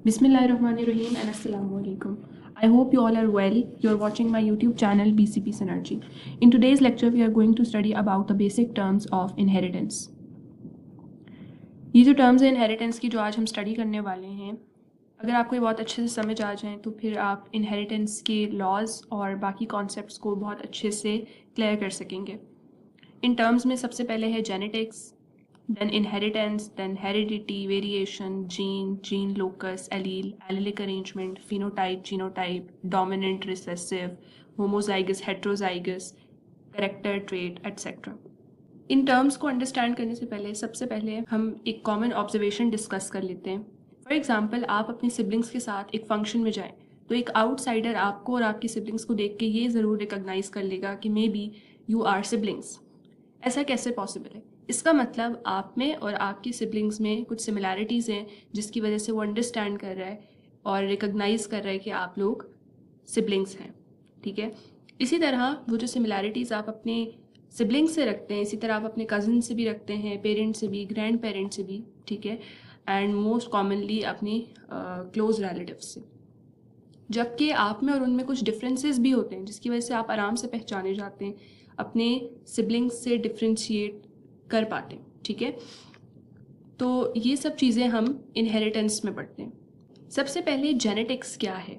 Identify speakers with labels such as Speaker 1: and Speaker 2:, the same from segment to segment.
Speaker 1: Bismillahirrahmanirrahim and Assalamu alaikum. I hope you all are well. You are watching my YouTube channel BCP Synergy. In today's lecture, we are going to study about the basic terms of inheritance. ये जो terms हैं inheritance की जो आज हम study करने वाले हैं, अगर आपको ये बहुत अच्छे से समझ आ जाएं तो फिर आप इनहेरिटेंस के लॉज और बाकी कॉन्सेप्ट्स को बहुत अच्छे से क्लियर कर सकेंगे. इन टर्म्स में सबसे पहले है genetics, then inheritance, then heredity, variation, gene locus, allelic arrangement, phenotype, genotype, dominant, recessive, homozygous, heterozygous, character trait, etc. In terms को अंडरस्टैंड करने से पहले सबसे पहले हम एक कॉमन ऑब्जर्वेशन डिस्कस कर लेते हैं. फॉर एग्जाम्पल, आप अपने सिबलिंग्स के साथ एक फंक्शन में जाएं तो एक आउटसाइडर आपको और आपके सिबलिंग्स को देख के ये ज़रूर रिकॉग्नाइज कर लेगा कि may be you are siblings. ऐसा कैसे पॉसिबल है? इसका मतलब आप में और आपके सिबलिंग्स में कुछ सिमिलैरिटीज़ हैं जिसकी वजह से वो अंडरस्टैंड कर रहा है और रिकॉग्नाइज कर रहा है कि आप लोग सिबलिंग्स हैं. ठीक है, इसी तरह वो जो सिमिलैरिटीज़ आप अपने सिबलिंग्स से रखते हैं, इसी तरह आप अपने कज़न से भी रखते हैं, पेरेंट्स से भी, ग्रैंड पेरेंट्स से भी. ठीक है, एंड मोस्ट कॉमनली अपनी क्लोज रिलेटिव्स से. जबकि आप में और उनमें कुछ डिफरेंसेस भी होते हैं जिसकी वजह से आप आराम से पहचाने जाते हैं, अपने सिबलिंग्स से डिफ्रेंशिएट कर पाते हैं. ठीक है, तो ये सब चीज़ें हम इनहेरिटेंस में पढ़ते हैं. सबसे पहले जेनेटिक्स क्या है?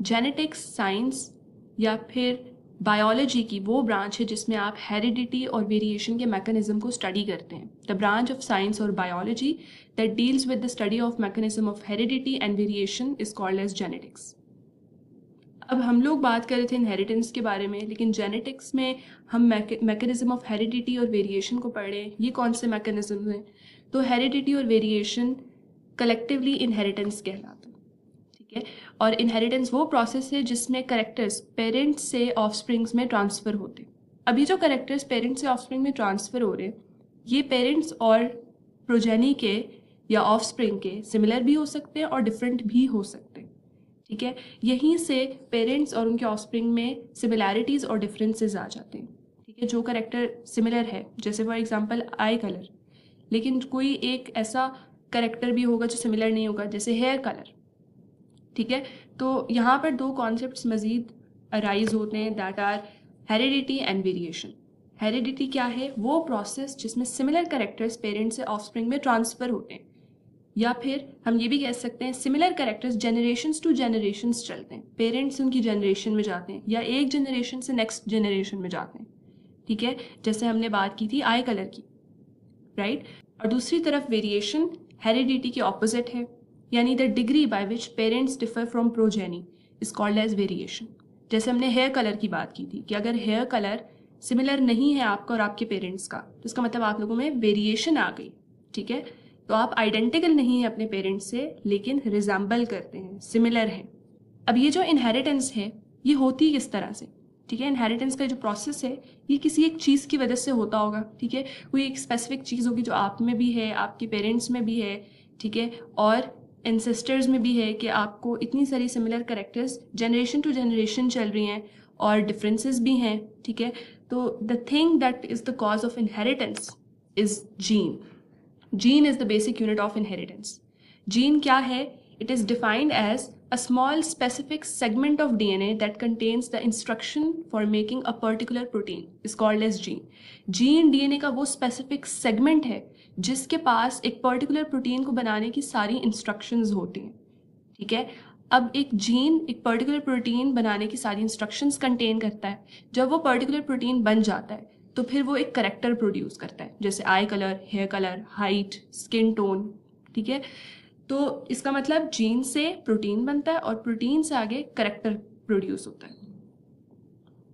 Speaker 1: जेनेटिक्स साइंस या फिर बायोलॉजी की वो ब्रांच है जिसमें आप हेरिडिटी और वेरिएशन के मैकेनिज्म को स्टडी करते हैं. द ब्रांच ऑफ साइंस और biology that deals with the study of mechanism of heredity and variation is called as genetics. अब हम लोग बात कर रहे थे इनहेरिटेंस के बारे में, लेकिन जेनेटिक्स में हम मैकेनिज्म ऑफ हेरिडिटी और वेरिएशन को पढ़ रहे हैं. ये कौन से मैकेनिज्म हैं? तो हेरिडिटी और वेरिएशन कलेक्टिवली इनहेरिटेंस कहलाता है. ठीक है, और इनहेरिटेंस वो प्रोसेस है जिसमें करेक्टर्स पेरेंट्स से ऑफस्प्रिंग्स में ट्रांसफ़र होते हैं. अभी जो करेक्टर्स पेरेंट्स से ऑफस्प्रिंग में ट्रांसफ़र हो रहे हैं, ये पेरेंट्स और प्रोजेनी के या ऑफस्प्रिंग के सिमिलर भी हो सकते हैं और डिफरेंट भी हो सकते हैं. ठीक है, यहीं से पेरेंट्स और उनके ऑफस्प्रिंग में सिमिलैरिटीज़ और डिफरेंसेस आ जाते हैं. ठीक है, जो करेक्टर सिमिलर है, जैसे फॉर एग्जांपल आई कलर, लेकिन कोई एक ऐसा करेक्टर भी होगा जो सिमिलर नहीं होगा, जैसे हेयर कलर. ठीक है, तो यहाँ पर दो कॉन्सेप्ट्स मज़ीद अराइज होते हैं, that are heredity and variation. Heredity क्या है? वो प्रोसेस जिसमें सिमिलर करेक्टर्स पेरेंट्स से ऑफस्प्रिंग में ट्रांसफ़र होते हैं, या फिर हम ये भी कह सकते हैं similar characters generations to generations चलते हैं. पेरेंट्स उनकी जनरेशन में जाते हैं या एक जनरेशन से नेक्स्ट जनरेशन में जाते हैं. ठीक है, जैसे हमने बात की थी आई कलर की, राइट. और दूसरी तरफ वेरिएशन हेरिडिटी के ऑपोजिट है, यानी the degree by which parents differ from progeny is called as variation. जैसे हमने हेयर कलर की बात की थी कि अगर हेयर कलर सिमिलर नहीं है आपका और आपके पेरेंट्स का, तो इसका मतलब आप लोगों में वेरिएशन आ गई. ठीक है, तो आप आइडेंटिकल नहीं हैं अपने पेरेंट्स से, लेकिन रिजेंबल करते हैं, सिमिलर हैं. अब ये जो इनहेरिटेंस है, ये होती किस तरह से? ठीक है, इनहेरिटेंस का जो प्रोसेस है ये किसी एक चीज़ की वजह से होता होगा. ठीक है, कोई एक स्पेसिफिक चीज़ होगी जो आप में भी है, आपके पेरेंट्स में भी है. ठीक है, और एंसेस्टर्स में भी है कि आपको इतनी सारी similar characters generation to generation चल रही हैं और डिफरेंसेस भी हैं. ठीक है, तो the thing that is the cause of inheritance is gene. Gene is the basic unit of inheritance. Gene क्या है? It is defined as a small specific segment of DNA that contains the instruction for making a particular protein is called as gene. Gene DNA का वो specific segment है जिसके पास एक particular protein को बनाने की सारी instructions होती हैं. ठीक है, अब एक जीन एक पर्टिकुलर प्रोटीन बनाने की सारी इंस्ट्रक्शंस कंटेन करता है. जब वो पर्टिकुलर प्रोटीन बन जाता है तो फिर वो एक करेक्टर प्रोड्यूस करता है, जैसे eye colour, hair colour, height, skin tone. ठीक है, तो इसका मतलब जीन से प्रोटीन बनता है और प्रोटीन से आगे करेक्टर प्रोड्यूस होता है.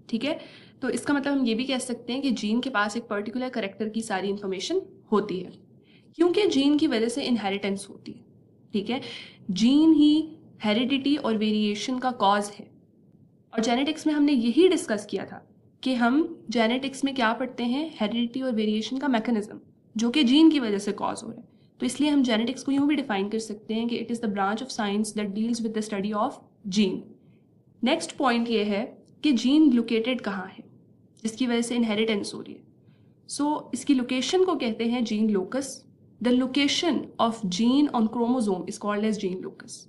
Speaker 1: ठीक है, तो इसका मतलब हम ये भी कह सकते हैं कि जीन के पास एक पर्टिकुलर करेक्टर की सारी इंफॉर्मेशन होती है, क्योंकि जीन की वजह से इनहेरिटेंस होती है. ठीक है, जीन ही हेरिडिटी और वेरिएशन का कॉज है. और जेनेटिक्स में हमने यही डिस्कस किया था कि हम जेनेटिक्स में क्या पढ़ते हैं? हेरिडिटी और वेरिएशन का मैकेनिज्म, जो कि जीन की वजह से कॉज हो रहा है. तो इसलिए हम जेनेटिक्स को यूँ भी डिफाइन कर सकते हैं कि it is the branch of science that deals with the study of gene. Next point ये है कि जीन लोकेटेड कहाँ है जिसकी वजह से इनहेरिटेंस हो रही है. सो इसकी लोकेशन को कहते हैं gene locus. The location of gene on chromosome is called as gene locus.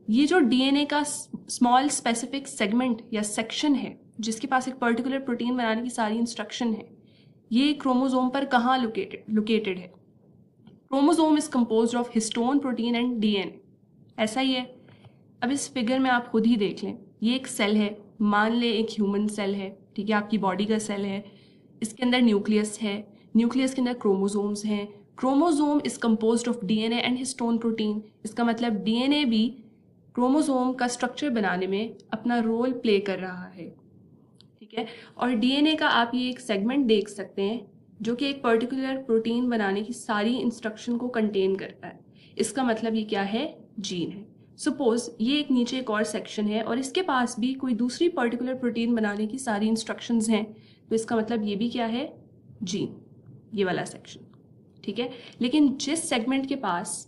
Speaker 1: ये जो डीएनए का स्मॉल स्पेसिफिक सेगमेंट या सेक्शन है जिसके पास एक पर्टिकुलर प्रोटीन बनाने की सारी इंस्ट्रक्शन है, ये क्रोमोसोम पर कहाँ लोकेटेड है? Chromosome is composed of histone protein and DNA, ऐसा ही है। अब इस फिगर में आप खुद ही देख लें, ये एक सेल है, मान ले एक ह्यूमन सेल है, ठीक है, आपकी बॉडी का सेल है। इसके अंदर न्यूक्लियस है, न्यूक्लियस के अंदर क्रोमोसोम्स हैं। Chromosome is composed of DNA and histone protein. इसका मतलब डीएनए भी क्रोमोसोम का स्ट्रक्चर बनाने में अपना रोल प्ले कर रहा है, ठीक है। और डीएनए का आप ये एक सेगमेंट देख सकते हैं जो कि एक पर्टिकुलर प्रोटीन बनाने की सारी इंस्ट्रक्शन को कंटेन करता है। इसका मतलब ये क्या है? जीन है। सपोज ये एक नीचे एक और सेक्शन है और इसके पास भी कोई दूसरी पर्टिकुलर प्रोटीन बनाने की सारी इंस्ट्रक्शंस हैं, तो इसका मतलब ये भी क्या है? जीन, ये वाला सेक्शन, ठीक है। लेकिन जिस सेगमेंट के पास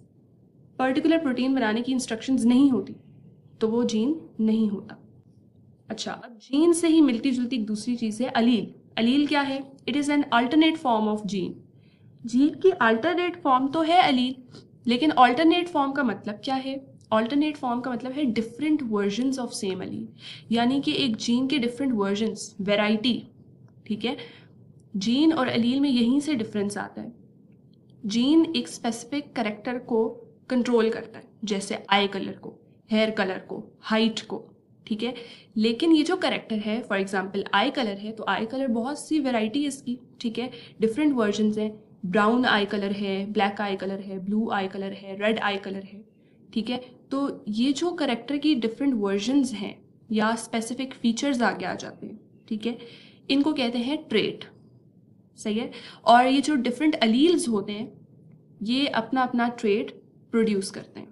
Speaker 1: पर्टिकुलर प्रोटीन बनाने की इंस्ट्रक्शंस नहीं होती तो वो जीन नहीं होता। अच्छा, अब जीन से ही मिलती जुलती एक दूसरी चीज़ है अलील। अलील क्या है? It is an alternate form of gene. Gene की अल्टरनेट फॉर्म तो है अलील, लेकिन अल्टरनेट फॉर्म का मतलब क्या है? अल्टरनेट फॉर्म का मतलब है डिफरेंट वर्जन्स ऑफ सेम अलील, यानी कि एक जीन के डिफरेंट वर्जन्स, वेराइटी, ठीक है। जीन और अलील में यहीं से डिफरेंस आता है। जीन एक स्पेसिफिक करेक्टर को कंट्रोल करता है, जैसे आई कलर को, हेयर कलर को, हाइट को, ठीक है। लेकिन ये जो करेक्टर है, फॉर एग्जांपल आई कलर है, तो आई कलर बहुत सी वैरायटी है इसकी, ठीक है, डिफरेंट वर्जन्स हैं। ब्राउन आई कलर है, ब्लैक आई कलर है, ब्लू आई कलर है, रेड आई कलर है, ठीक है। तो ये जो करेक्टर की डिफरेंट वर्जन्स हैं या स्पेसिफिक फीचर्स आगे आ जाते हैं, ठीक है, इनको कहते हैं ट्रेट, सही है। और ये जो डिफरेंट अलील्स होते हैं ये अपना अपना ट्रेट प्रोड्यूस करते हैं।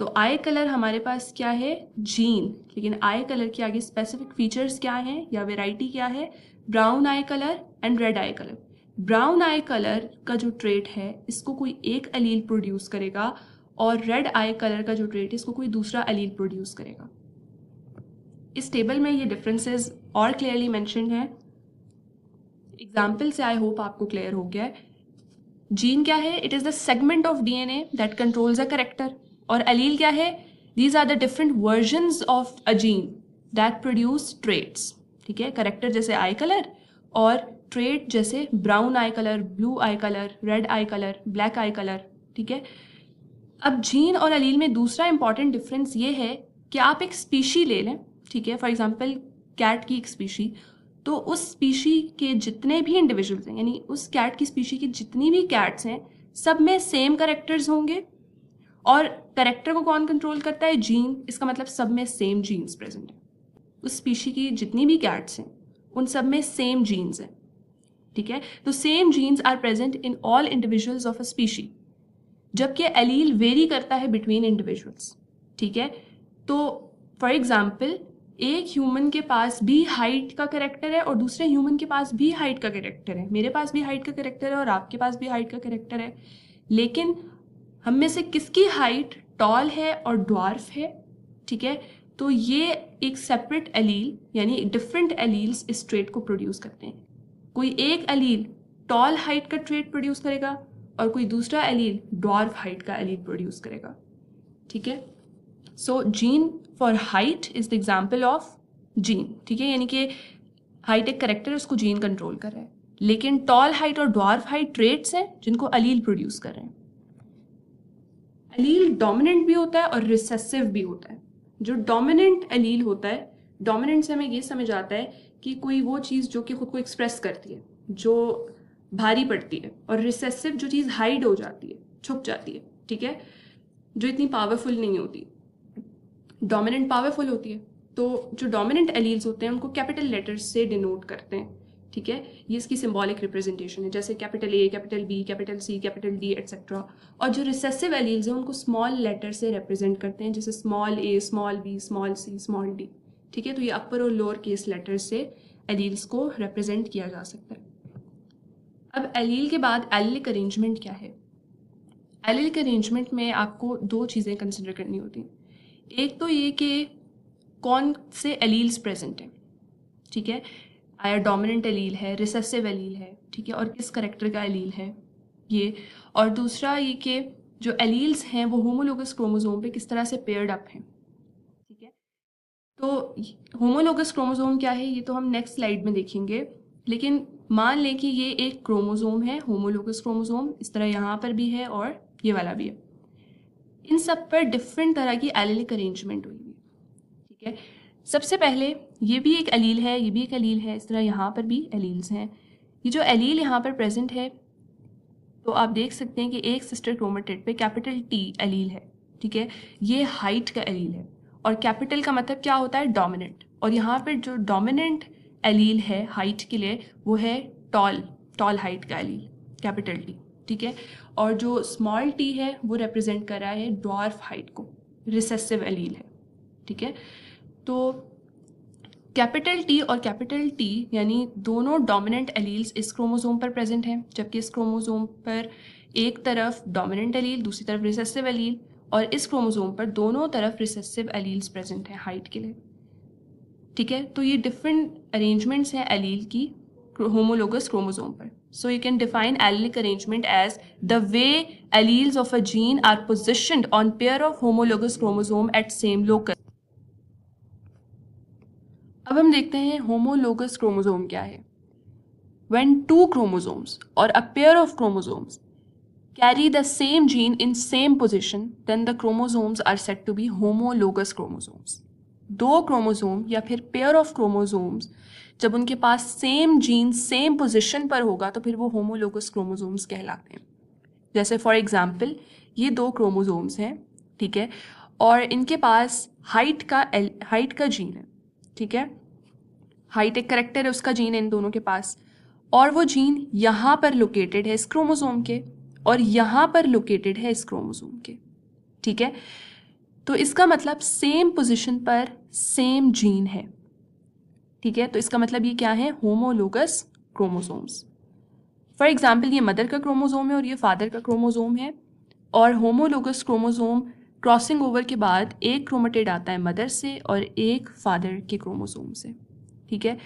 Speaker 1: तो आई कलर हमारे पास क्या है? जीन। लेकिन आई कलर के आगे स्पेसिफिक फीचर्स क्या हैं या वेराइटी क्या है? Brown eye colour and red eye colour. Brown eye colour का जो ट्रेट है इसको कोई एक अलील प्रोड्यूस करेगा और रेड आई कलर का जो ट्रेट है इसको कोई दूसरा अलील प्रोड्यूस करेगा। इस टेबल में ये डिफरेंसेस और क्लियरली मेंशन्ड है। एग्जाम्पल से आई होप आपको क्लियर हो गया है। जीन क्या है? It is the segment of DNA that controls a character. और अलील क्या है? These are the different versions of a gene that produce traits, ठीक है। करेक्टर जैसे आई कलर और ट्रेट जैसे brown eye colour, blue eye colour, red eye colour, black eye colour, ठीक है। अब जीन और अलील में दूसरा इंपॉर्टेंट डिफरेंस ये है कि आप एक स्पीशी ले लें, ठीक है, फॉर एग्जाम्पल कैट की एक स्पीशी, तो उस स्पीशी के जितने भी इंडिविजुअल्स हैं, यानी उस कैट की स्पीशी की जितनी भी कैट्स हैं, सब में सेम करेक्टर्स होंगे। और करेक्टर को कौन कंट्रोल करता है? जीन। इसका मतलब सब में सेम जीन्स प्रेजेंट है। उस स्पीशी की जितनी भी कैट्स हैं उन सब में सेम जीन्स हैं, ठीक है। तो same genes are present in all individuals of a species, जबकि एलील वेरी करता है बिटवीन इंडिविजुअल्स, ठीक है। तो फॉर एग्जाम्पल एक ह्यूमन के पास भी हाइट का करेक्टर है और दूसरे ह्यूमन के पास भी हाइट का करेक्टर है। मेरे पास भी हाइट का करेक्टर है और आपके पास भी हाइट का करेक्टर है, लेकिन हम में से किसकी हाइट टॉल है और ड्वार्फ है, ठीक है। तो ये एक सेपरेट एलील यानी डिफरेंट एलील्स इस ट्रेट को प्रोड्यूस करते हैं। कोई एक एलील टॉल हाइट का ट्रेट प्रोड्यूस करेगा और कोई दूसरा एलील ड्वार्फ हाइट का एलील प्रोड्यूस करेगा, ठीक है। So gene for height is the example of gene, ठीक है, यानी कि हाइट एक करेक्टर है, उसको जीन कंट्रोल कर रहा है। लेकिन टॉल हाइट और ड्वार्फ हाइट ट्रेट्स हैं जिनको अलील प्रोड्यूस कर रहे हैं। अलील डोमिनेंट भी होता है और रिसेसिव भी होता है। जो डोमिनेंट अलील होता है, डोमिनेंट से हमें ये समझ आता है कि कोई वो चीज़ जो कि खुद को एक्सप्रेस करती है, जो भारी पड़ती है, और रिसेसिव जो चीज़ हाइड हो जाती है, छुप जाती है, ठीक है, जो इतनी पावरफुल नहीं होती। डोमिनेंट पावरफुल होती है। तो जो डोमिनेंट एलील्स होते हैं उनको कैपिटल लेटर्स से डिनोट करते हैं, ठीक है। ये इसकी सिंबॉलिक रिप्रेजेंटेशन है, जैसे capital A, capital B, capital C, capital D etcetera. और जो रिसेसिव एलील्स हैं उनको स्मॉल लेटर से रिप्रेजेंट करते हैं, जैसे स्मॉल ए, small B, small C, small D, ठीक है। तो ये अपर और लोअर केस लेटर से एलील्स को रिप्रेजेंट किया जा सकता है। अब एलील के बाद एलिलिक अरेंजमेंट क्या है? एलिलिक अरेंजमेंट में आपको दो चीज़ें कंसिडर करनी होती हैं। एक तो ये कि कौन से एलील्स प्रेजेंट हैं, ठीक है, आया डोमिनेंट एलील है, रिसेसिव एलील है, ठीक है, और किस करेक्टर का एलील है ये। और दूसरा ये कि जो एलील्स हैं वो होमोलोगस क्रोमोसोम पे किस तरह से पेयर्ड अप हैं, तो होमोलोगस क्रोमोसोम क्या है ये तो हम नेक्स्ट स्लाइड में देखेंगे, लेकिन मान लें कि ये एक क्रोमोसोम है, होमोलोगस क्रोमोसोम, इस तरह यहाँ पर भी है और ये वाला भी है। इन सब पर डिफरेंट तरह की एलिलिक अरेंजमेंट हुई है, ठीक है। सबसे पहले ये भी एक एलील है, ये भी एक एलील है, इस तरह यहाँ पर भी एलील्स हैं। ये जो एलील यहाँ पर प्रेजेंट है, तो आप देख सकते हैं कि एक सिस्टर क्रोमेटिड पे कैपिटल टी एलील है, ठीक है। ये हाइट का एलील है, और कैपिटल का मतलब क्या होता है, डोमिनेंट। और यहाँ पर जो डोमिनेंट एलील है हाइट के लिए वो है टॉल हाइट का एलील, कैपिटल टी, ठीक है। और जो स्मॉल टी है वो रिप्रेजेंट कर रहा है ड्वार्फ हाइट को, रिसेसिव एलील है, ठीक है। तो कैपिटल टी और कैपिटल टी यानी दोनों डोमिनेंट एलील्स इस क्रोमोसोम पर प्रेजेंट हैं, जबकि इस क्रोमोसोम पर एक तरफ डोमिनेंट एलील, दूसरी तरफ रिसेसिव एलील, और इस क्रोमोसोम पर दोनों तरफ रिसेसिव एलील्स प्रेजेंट हैं हाइट के लिए, ठीक है। तो ये डिफरेंट अरेंजमेंट्स हैं एलील की होमोलोगस क्रोमोसोम पर. So you can define allelic arrangement as the way alleles of a gene are positioned on pair of homologous chromosome at same locus. अब हम देखते हैं homologous chromosome क्या है. When two chromosomes or a pair of chromosomes carry the same gene in same position, then the chromosomes are said to be homologous chromosomes. दो chromosome या फिर pair of chromosomes जब उनके पास सेम जीन सेम पोजीशन पर होगा तो फिर वो होमोलोगस क्रोमोसोम्स कहलाते हैं. जैसे फॉर एग्जांपल ये दो क्रोमोसोम्स हैं, ठीक है, और इनके पास हाइट का जीन है, ठीक है. हाइट एक करेक्टर है, उसका जीन है इन दोनों के पास, और वो जीन यहाँ पर लोकेटेड है इस क्रोमोसोम के और यहाँ पर लोकेटेड है इस क्रोमोसोम के, ठीक है. तो इसका मतलब सेम पोजीशन पर सेम जीन है, ठीक है. तो इसका मतलब ये क्या है, होमोलोगस क्रोमोसोम्स. फॉर एग्जाम्पल ये मदर का क्रोमोसोम है और ये फादर का क्रोमोसोम है, और होमोलोगस क्रोमोसोम क्रॉसिंग ओवर के बाद एक क्रोमेटिड आता है मदर से और एक फादर के क्रोमोसोम से, ठीक है.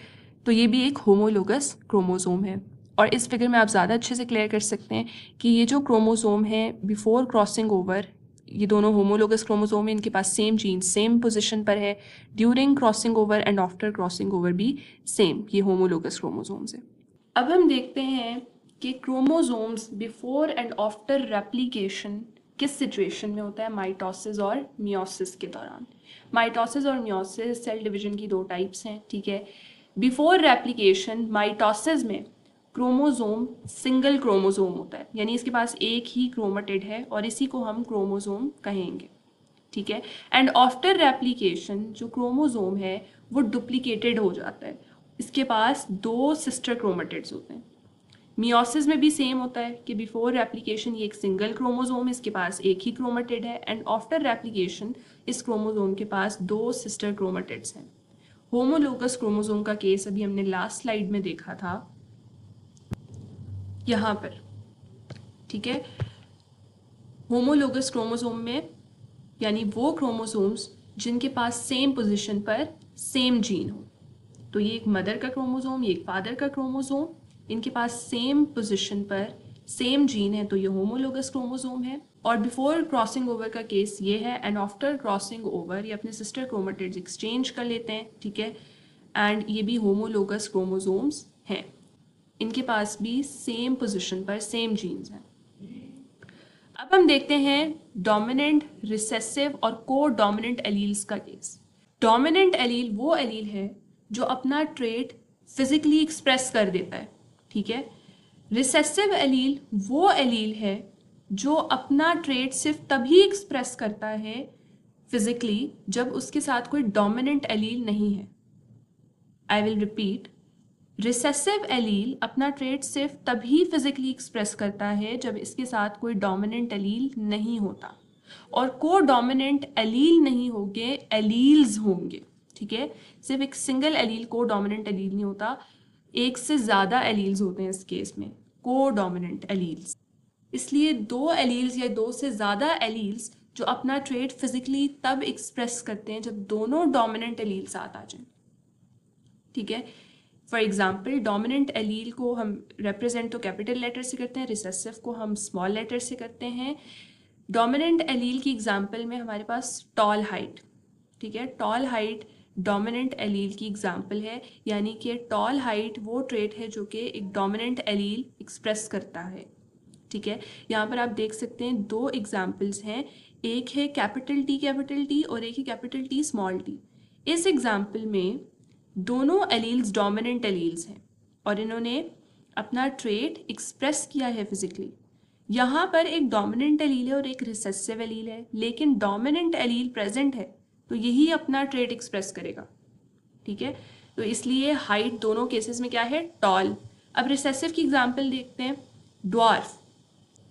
Speaker 1: तो ये भी एक होमोलोगस क्रोमोसोम है. और इस फिगर में आप ज़्यादा अच्छे से क्लियर कर सकते हैं कि ये जो क्रोमोसोम है बिफोर क्रॉसिंग ओवर, ये दोनों होमोलोगस क्रोमोसोम है, इनके पास सेम जीन सेम पोजीशन पर है, during crossing over and after crossing over भी सेम, ये होमोलोगस क्रोमोसोम्स है. अब हम देखते हैं कि chromosomes before and after replication किस सिचुएशन में होता है, माइटोसिस और मियोसिस के दौरान. माइटोसिस और मियोसिस सेल डिवीजन की दो टाइप्स हैं, ठीक है. बिफोर रेप्लिकेशन माइटोसिस में क्रोमोसोम सिंगल क्रोमोसोम होता है, यानी इसके पास एक ही क्रोमेटिड है और इसी को हम क्रोमोसोम कहेंगे, ठीक है. एंड आफ्टर रेप्लिकेशन जो क्रोमोसोम है वो डुप्लीकेटेड हो जाता है, इसके पास दो सिस्टर क्रोमेटिड्स होते हैं. मियोसिस में भी सेम होता है कि बिफोर रेप्लिकेशन ये एक सिंगल क्रोमोसोम है, इसके पास एक ही क्रोमेटिड है, एंड आफ्टर रेप्लिकेशन इस क्रोमोसोम के पास दो सिस्टर क्रोमेटिड्स हैं. होमोलोगस क्रोमोसोम का केस अभी हमने लास्ट स्लाइड में देखा था यहाँ पर, ठीक है. होमोलोगस क्रोमोसोम में यानी वो क्रोमोसोम्स जिनके पास सेम पोजीशन पर सेम जीन हो. तो ये एक मदर का क्रोमोसोम, ये एक फादर का क्रोमोसोम, इनके पास सेम पोजीशन पर सेम जीन है, तो ये होमोलोगस क्रोमोसोम है. और बिफोर क्रॉसिंग ओवर का केस ये है, एंड आफ्टर क्रॉसिंग ओवर ये अपने सिस्टर क्रोमेटिड्स एक्सचेंज कर लेते हैं, ठीक है. एंड ये भी होमोलोगस क्रोमोसोम्स हैं, इनके पास भी सेम पोजीशन पर सेम जीन्स हैं. अब हम देखते हैं डोमिनेंट, रिसेसिव और को डोमिनेंट एलील्स का केस. डोमिनेंट एलील वो एलील है जो अपना ट्रेट फिजिकली एक्सप्रेस कर देता है, ठीक है. रिसेसिव एलील वो एलील है जो अपना ट्रेट सिर्फ तभी एक्सप्रेस करता है फिजिकली जब उसके साथ कोई डोमिनेंट एलील नहीं है. I will repeat, recessive allele अपना ट्रेट सिर्फ तभी फिजिकली एक्सप्रेस करता है जब इसके साथ कोई डोमिनेंट एलील नहीं होता, और को डोमिनेंट एलील नहीं होंगे, एलील्स होंगे, ठीक है. सिर्फ एक सिंगल एलील को डोमिनेंट एलील नहीं होता, एक से ज़्यादा एलील्स होते हैं इस केस में, को डोमिनेंट एलील्स. इसलिए दो एलील्स या दो से ज़्यादा एलील्स जो अपना ट्रेट फिजिकली तब एक्सप्रेस करते हैं जब दोनों डोमिनेंट एलील साथ आ जाएं, ठीक है. फॉर एग्जाम्पल डोमिनेंट एलील को हम रिप्रेजेंट तो कैपिटल लेटर से करते हैं, रिसेसिव को हम स्मॉल लेटर से करते हैं. डोमिनेंट एलील की एग्जाम्पल में हमारे पास टॉल हाइट, ठीक है. टॉल हाइट डोमिनेंट एलील की एग्जाम्पल है, यानी कि टॉल हाइट वो ट्रेट है जो कि एक डोमिनेंट एलील एक्सप्रेस करता है। ठीक है, यहाँ पर आप देख सकते हैं दो एग्जाम्पल्स हैं, एक है कैपिटल टी और एक है कैपिटल टी स्मॉल टी। इस एग्जाम्पल में दोनों एलील्स डोमिनेंट एलील्स हैं और इन्होंने अपना ट्रेट एक्सप्रेस किया है फिजिकली। यहाँ पर एक डोमिनेंट एलील है और एक रिसेसिव एलील है, लेकिन डोमिनेंट एलील प्रेजेंट है तो यही अपना ट्रेट एक्सप्रेस करेगा। ठीक है, तो इसलिए हाइट दोनों केसेस में क्या है, टॉल। अब रिसेसिव की एग्जांपल देखते हैं, ड्वार्फ।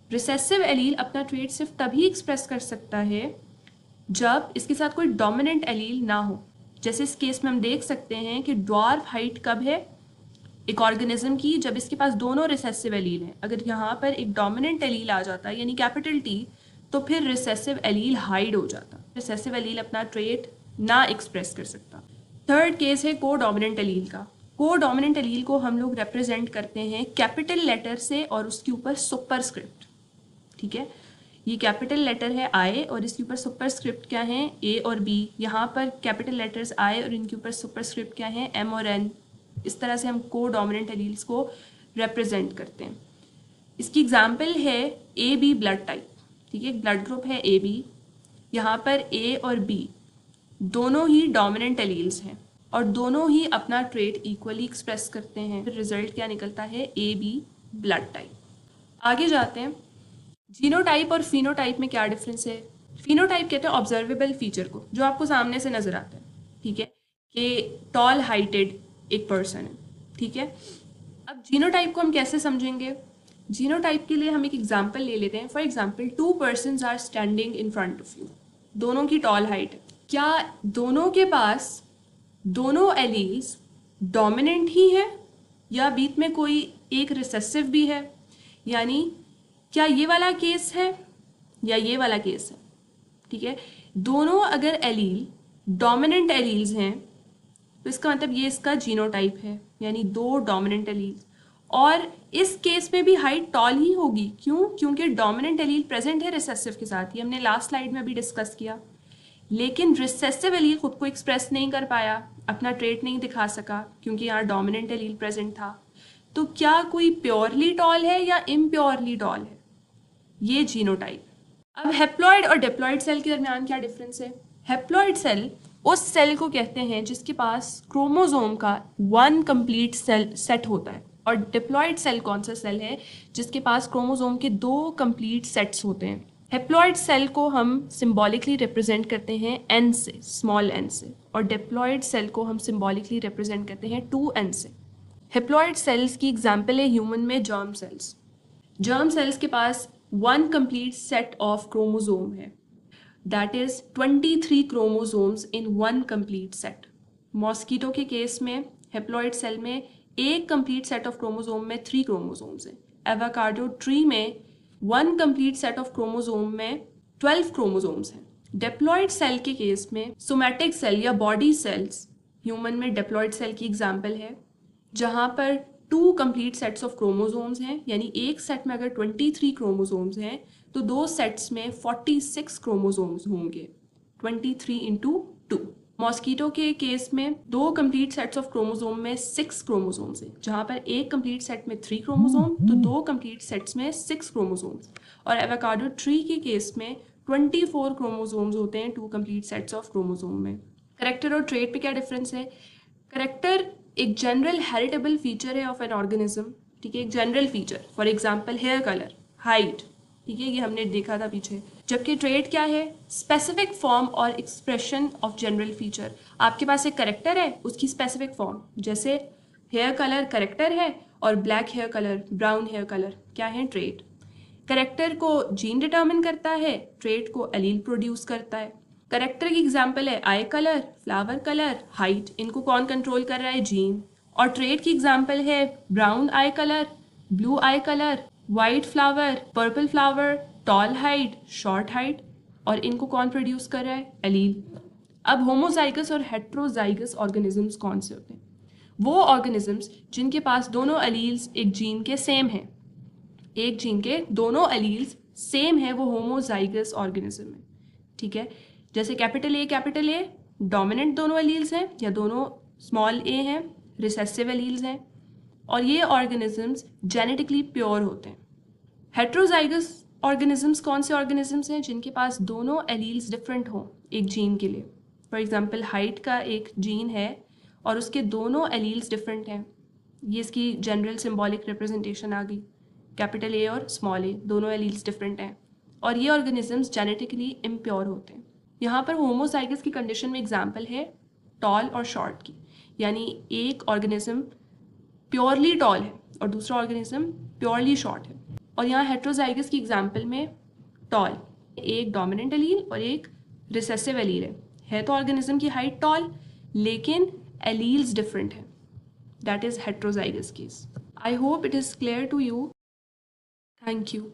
Speaker 1: रिसेसिव एलील अपना ट्रेट सिर्फ तभी एक्सप्रेस कर सकता है जब इसके साथ कोई डोमिनेंट एलील ना हो। जैसे इस केस में हम देख सकते हैं कि ड्वार्फ हाइट कब है एक ऑर्गेनिज्म की, जब इसके पास दोनों रिसेसिव एलील हैं। अगर यहाँ पर एक डोमिनेंट एलील आ जाता यानी कैपिटल टी, तो फिर रिसेसिव एलील हाइड हो जाता, रिसेसिव एलील अपना ट्रेट ना एक्सप्रेस कर सकता। थर्ड केस है को डोमिनेंट एलील का। को डोमिनेंट एलील को हम लोग रिप्रेजेंट करते हैं कैपिटल लेटर से और उसके ऊपर सुपरस्क्रिप्ट। ठीक है, ये कैपिटल लेटर है आई और इसके ऊपर सुपरस्क्रिप्ट क्या है, ए और बी। यहाँ पर कैपिटल लेटर्स आई और इनके ऊपर सुपरस्क्रिप्ट क्या है, एम और एन। इस तरह से हम को डोमिनेंट एलील्स को रिप्रेजेंट करते हैं। इसकी एग्जाम्पल है ए बी ब्लड टाइप। ठीक है, ब्लड ग्रुप है ए बी, यहाँ पर ए और बी दोनों ही डोमिनेंट एलील्स हैं और दोनों ही अपना ट्रेट इक्वली एक्सप्रेस करते हैं। फिर रिजल्ट क्या निकलता है, ए बी ब्लड टाइप। आगे जाते हैं, जीनोटाइप और फिनोटाइप में क्या डिफरेंस है। फिनोटाइप कहते हैं ऑब्जर्वेबल फीचर को, जो आपको सामने से नजर आता है। ठीक है, कि टॉल हाइटेड एक पर्सन है। ठीक है, अब जीनोटाइप को हम कैसे समझेंगे। जीनोटाइप के लिए हम एक एग्जांपल ले लेते हैं। For example, two persons are standing in front of you, दोनों की टॉल हाइट है। क्या दोनों के पास दोनों एलील्स डोमिनेंट ही है या बीच में कोई एक रिसेसिव भी है, यानी क्या ये वाला केस है या ये वाला केस है। ठीक है, दोनों अगर एलील डोमिनेंट एलील्स हैं तो इसका मतलब ये इसका जीनोटाइप है, यानी दो डोमिनेंट एलील्स। और इस केस में भी हाइट टॉल ही होगी, क्यों, क्योंकि डोमिनेंट एलील प्रेजेंट है रिसेसिव के साथ, ये हमने लास्ट स्लाइड में भी डिस्कस किया। लेकिन रिसेसिव एलील खुद को एक्सप्रेस नहीं कर पाया, अपना ट्रेट नहीं दिखा सका क्योंकि यहाँ डोमिनेंट एलील प्रेजेंट था। तो क्या कोई प्योरली टॉल है या इम्प्योरली टॉल है, ये जीनोटाइप। अब हेप्लॉइड और डिप्लॉइड सेल के दरमियान क्या डिफरेंस है। हेप्लॉइड सेल उस सेल को कहते हैं जिसके पास क्रोमोसोम का वन कंप्लीट सेल सेट होता है, और डिप्लॉइड सेल कौन सा सेल है जिसके पास क्रोमोसोम के दो कंप्लीट सेट्स होते हैं। हेप्लॉइड सेल को हम सिंबॉलिकली रिप्रेजेंट करते हैं एन से, स्मॉल एन से, और डिप्लॉइड सेल को हम सिंबॉलिकली रिप्रेजेंट करते हैं 2n से। हेप्लॉइड सेल्स की एग्जाम्पल है ह्यूमन में जर्म सेल्स। जर्म सेल्स के पास one complete set of chromosome है, that is 23 chromosomes in one complete set. Mosquito के केस में हेप्लॉइड सेल में एक कंप्लीट सेट ऑफ क्रोमोसोम में 3 क्रोमोसोम्स हैं। एवोकाडो ट्री में one complete set of chromosome में 12 क्रोमोसोम्स हैं। डिप्लॉइड सेल के केस में सोमैटिक सेल या बॉडी सेल्स ह्यूमन में डिप्लॉइड सेल की एग्जाम्पल है, जहाँ पर 2 कंप्लीट सेट्स ऑफ क्रोमोसोम्स हैं, यानी एक सेट में अगर 23 क्रोमोसोम्स हैं तो दो सेट्स में 46 क्रोमोसोम्स होंगे, 23 इंटू 2। मॉस्किटो के केस में 2 कंप्लीट सेट्स ऑफ क्रोमोसोम में 6 क्रोमोसोम्स हैं, जहाँ पर एक कंप्लीट सेट में 3 क्रोमोसोम तो 2 कंप्लीट सेट्स में 6 क्रोमोसोम्स। और एवोकाडो ट्री के केस में 24 क्रोमोसोम्स होते हैं 2 कंप्लीट सेट्स ऑफ क्रोमोसोम में। करेक्टर और ट्रेट पे क्या डिफरेंस है। करेक्टर एक जनरल हेरिटेबल फीचर है ऑफ एन ऑर्गेनिज्म। ठीक है, एक general feature, for example hair colour, height. ठीक है, ये हमने देखा था पीछे। जबकि ट्रेट क्या है, स्पेसिफिक फॉर्म और एक्सप्रेशन ऑफ जनरल फीचर। आपके पास एक करेक्टर है, उसकी स्पेसिफिक फॉर्म, जैसे हेयर कलर करेक्टर है और black hair colour, brown hair colour क्या है, ट्रेट। करेक्टर को जीन डिटर्मिन करता है, ट्रेट को एलील प्रोड्यूस करता है। करेक्टर की एग्जाम्पल है आई कलर, फ्लावर कलर, हाइट, इनको कौन कंट्रोल कर रहा है, जीन। और ट्रेट की एग्जाम्पल है brown eye colour, blue eye colour, white flower, purple flower, tall height, short height, और इनको कौन प्रोड्यूस कर रहा है, एलील। अब होमोजाइगस और हेट्रोजाइगस ऑर्गेनिजम्स कौन से होते हैं, वो ऑर्गेनिजम्स जिनके पास दोनों एलील्स एक जीन के सेम हैं, एक जीन के दोनों एलील्स सेम है, वो होमोजाइगस ऑर्गेनिज्म है। ठीक है, जैसे कैपिटल ए डोमिनेंट दोनों एलील्स हैं या दोनों स्मॉल ए हैं, रिसेसिव एलील्स हैं, और ये ऑर्गेनिजम्स जेनेटिकली प्योर होते हैं। हेट्रोजाइगस ऑर्गेनिजम्स कौन से ऑर्गेनिजम्स हैं जिनके पास दोनों एलील्स डिफरेंट हों एक जीन के लिए। फॉर एग्जांपल हाइट का एक जीन है और उसके दोनों एलील्स डिफरेंट हैं। ये इसकी जनरल सिंबॉलिक रिप्रेजेंटेशन आ गई, कैपिटल ए और स्मॉल ए दोनों एलील्स डिफरेंट हैं, और ये ऑर्गेनिजम्स जेनेटिकली इम्प्योर होते हैं। यहाँ पर होमोजाइगस की कंडीशन में एग्जांपल है टॉल और शॉर्ट की, यानी एक ऑर्गेनिज्म प्योरली टॉल है और दूसरा ऑर्गेनिज्म प्योरली शॉर्ट है। और यहाँ हेट्रोजाइगस की एग्जांपल में टॉल एक डोमिनेंट एलील और एक रिसेसिव एलील है तो ऑर्गेनिज्म की हाइट टॉल, लेकिन एलील्स डिफरेंट है। That is heterozygous case. I hope it is clear to you. Thank you.